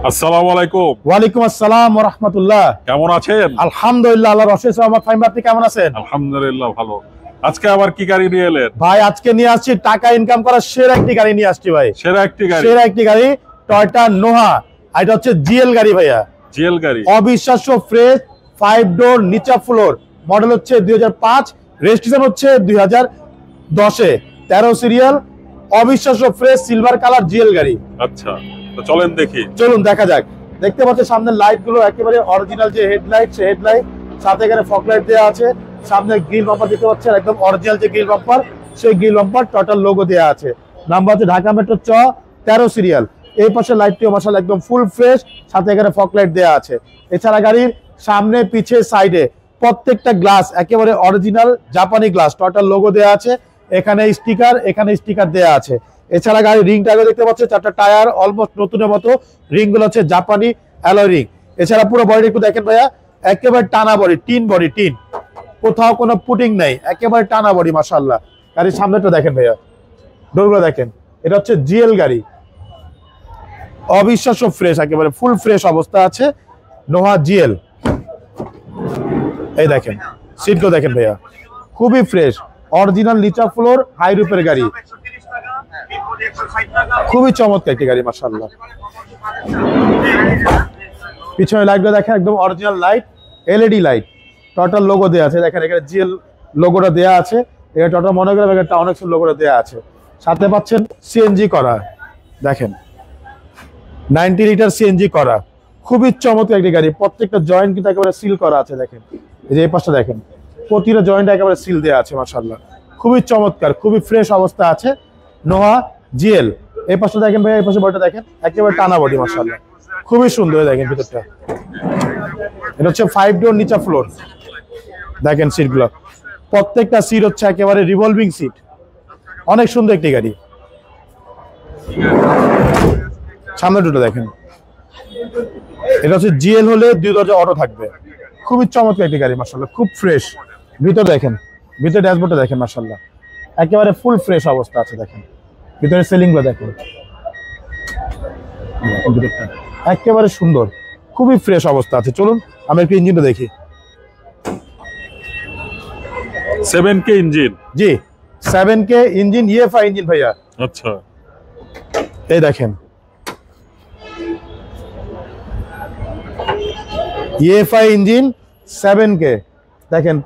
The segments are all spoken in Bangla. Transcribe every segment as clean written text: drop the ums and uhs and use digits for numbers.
আসসালামু আলাইকুম। ওয়ালাইকুম আসসালাম ওয়া রাহমাতুল্লাহ। কেমন আছেন? আলহামদুলিল্লাহ, আল্লাহর অশেষ রহমত। ফাহিম ভাই, আপনি কেমন আছেন? আলহামদুলিল্লাহ ভালো। আজকে আবার কি গাড়ি নিয়ে এলেন? ভাই আজকে নিয়ে আসছি টাকা ইনকাম করার সেরা একটি গাড়ি নিয়ে আসছি ভাই। সেরা একটি গাড়ি টয়োটা নোহা। এটা হচ্ছে জিএল গাড়ি ভাইয়া। জিএল গাড়ি অবিশ্বাস্য ফ্রেশ 5 ডোর নিচা ফ্লোর। মডেল হচ্ছে 2005, রেজিস্ট্রেশন হচ্ছে 2010 এ, 13 সিরিয়াল। অবিশ্বাস্য ফ্রেশ সিলভার কালার জিএল গাড়ি। আচ্ছা, তো চলেন দেখি। চলুন দেখা যাক। দেখতে পাচ্ছেন সামনের লাইট গুলো একেবারে অরিজিনাল, যে হেডলাইট সে হেডলাইট, সাথে এখানে ফগ লাইট দেওয়া আছে। সামনে গ্রিল বাম্পার দেখতে পাচ্ছেন, একদম অরিজিনাল যে গ্রিল বাম্পার, সেই গ্রিল বাম্পার টোটাল লোগো দেওয়া আছে। নাম্বার হচ্ছে ঢাকা মেট্রো 13 সিরিয়াল। এই পাশে লাইটটিও মাশাআল্লাহ একদম ফুল ফ্রেশ, সাথে এখানে ফগ লাইট দেওয়া আছে। এছাড়া গাড়ির সামনে পিছে সাইডে প্রত্যেকটা গ্লাস একেবারে অরিজিনাল জাপানি গ্লাস, টোটাল লোগো দেওয়া আছে। এখানে স্টিকার দেওয়া আছে। এছাড়া গাড়ির রিং টায়ার দেখতে পাচ্ছেন, 4টা টায়ার অলমোস্ট নতুনের মতো। রিং গুলো হচ্ছে জাপানি অ্যালয় রিং। এছাড়া পুরো বডি একটু দেখেন ভাইয়া, একেবারে টানা বডি, টিন, কোথাও কোনো পুটিং নাই, একেবারে টানা বডি মাশাআল্লাহ। গাড়ির সামনেটা দেখেন ভাইয়া, ডোরগুলো দেখেন। এটা হচ্ছে জিএল গাড়ি, অবিশ্বাস্য ফ্রেশ, একেবারে ফুল ফ্রেশ অবস্থা আছে নোহা জিএল। এই দেখেন সিটগুলো দেখেন ভাইয়া, খুবই ফ্রেশ, অরিজিনাল নিচা ফ্লোর হাই রুপের গাড়ি। খুবই চমৎকার একটি গাড়ি মাশাআল্লাহ। পিছনে লাইটগুলো দেখেন, একদম original light, LED light, total logo দেওয়া আছে। দেখেন এখানে জিএল লোগোটা দেওয়া আছে। এটা টোটাল মনোগ্রাম, একটা টাউনেক্স লোগোটা দেওয়া আছে। সাথে পাচ্ছেন সিএনজি করা, দেখেন 90 লিটার সিএনজি করা। খুবই চমৎকার একটি গাড়ি। প্রত্যেকটা জয়েন্ট কিন্তু একেবারে সিল করা আছে। দেখেন এই যে এই পাশটা দেখেন, প্রতিটা জয়েন্ট একেবারে সিল দেওয়া আছে মাশাআল্লাহ। খুবই চমৎকার, খুবই ফ্রেশ অবস্থা আছে নোহা জিএল। এই পাশটা দেখেন ভাই, এই পাশে বডিটা দেখেন, একেবারে টানা বডি মাশাআল্লাহ, খুবই সুন্দর। দেখেন ভিতরটা, এটা হচ্ছে 5 ডোর নিচা ফ্লোর। দেখেন সিটগুলো, প্রত্যেকটা সিট হচ্ছে একেবারে রিভলভিং সিট। অনেক সুন্দর একটি গাড়ি। সামনে দুটো দেখেন, এটা হচ্ছে জিএল হলে 2 দরজা অটো থাকবে। খুবই চমৎকার একটি গাড়ি মাশাআল্লাহ, খুব ফ্রেশ। ভিতর দেখেন, ভিতরে ড্যাশবোর্ডটা দেখেন মাশাআল্লাহ, একেবারে ফুল ফ্রেশ অবস্থা আছে। দেখেন ভিতরে সিলিং গুলো দেখেন, একেবারে সুন্দর, খুবই ফ্রেশ অবস্থা আছে। চলুন আমি একটু ইঞ্জিনটা দেখি। 7K engine. জি 7K ইঞ্জিন, ইএফআই ইঞ্জিন ভাইয়া। আচ্ছা, এই দেখেন ইএফআই ইঞ্জিন 7K। দেখেন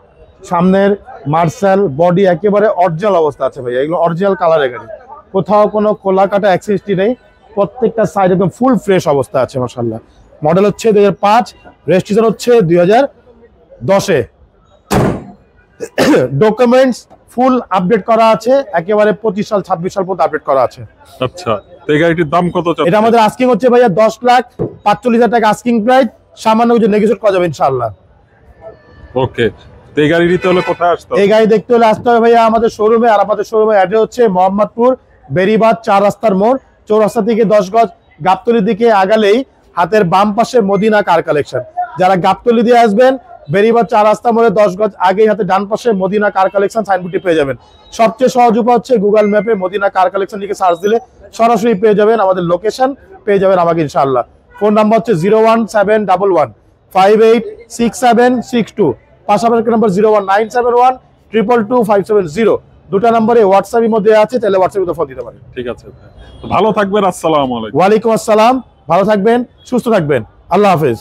সামনের মার্শাল বডি একেবারে অরিজিনাল অবস্থা আছে ভাইয়া। এগুলো অরিজিনাল কালারের গাড়ি, কোথাও কোনো খোলা কাটা অ্যাক্সেসটি নেই। প্রত্যেকটা সাইড একদম ফুল ফ্রেশ অবস্থা আছে মাশাআল্লাহ। মডেল হচ্ছে 2005, রেজিস্ট্রেশন হচ্ছে 2010 এ। ডকুমেন্টস ফুল আপডেট করা আছে, একেবারে 25 সাল 26 সাল পর্যন্ত আপডেট করা আছে। আচ্ছা, তো এই গাড়িটির দাম কত? এটা আমাদের আস্কিং হচ্ছে ভাইয়া 10,45,000 টাকা আস্কিং প্রাইস। সামান্য কিছু নেগোশিয়েট করা যাবে ইনশাআল্লাহ। ওকে, তো এই গাড়ি নিতে হলে কোথায় আসতে হবে? এই গাড়ি দেখতে হলে আসতে হবে ভাইয়া আমাদের শোরুমে। আর আমাদের শোরুমের অ্যাড্রেস হচ্ছে মোহাম্মদপুর বেরিবাদ 4 রাস্তার মোড়, চৌরাস্তা থেকে 10 গজ গাবতলী দিকে আগালেই হাতের বাম পাশে মদিনা কার কালেকশন। যারা গাবতলী দিয়ে আসবেন, বেরিবাদ 4 রাস্তা মোড়ে 10 গজ আগেই হাতে ডান পাশে মদিনা কার কালেকশন সাইনবোর্ডটি পেয়ে যাবেন। সবচেয়ে সহজ উপায় হচ্ছে গুগল ম্যাপে মদিনা কার কালেকশন লিখে সার্চ দিলে সরাসরি পেয়ে যাবেন আমাদের লোকেশন, পেয়ে যাবেন আমাকে ইনশাআল্লাহ। ফোন নাম্বার হচ্ছে 01711586762। পাশাপাশি নাম্বার 01971222570। দুটা নম্বরে হোয়াটসঅ্যাপের মধ্যে আছে, তাহলে হোয়াটসঅ্যাপে ফোন দিতে পারেন। ঠিক আছে, ভালো থাকবেন। আসসালামু আলাইকুম। ওয়ালাইকুম আসসালাম, ভালো থাকবেন, সুস্থ থাকবেন, আল্লাহ হাফেজ।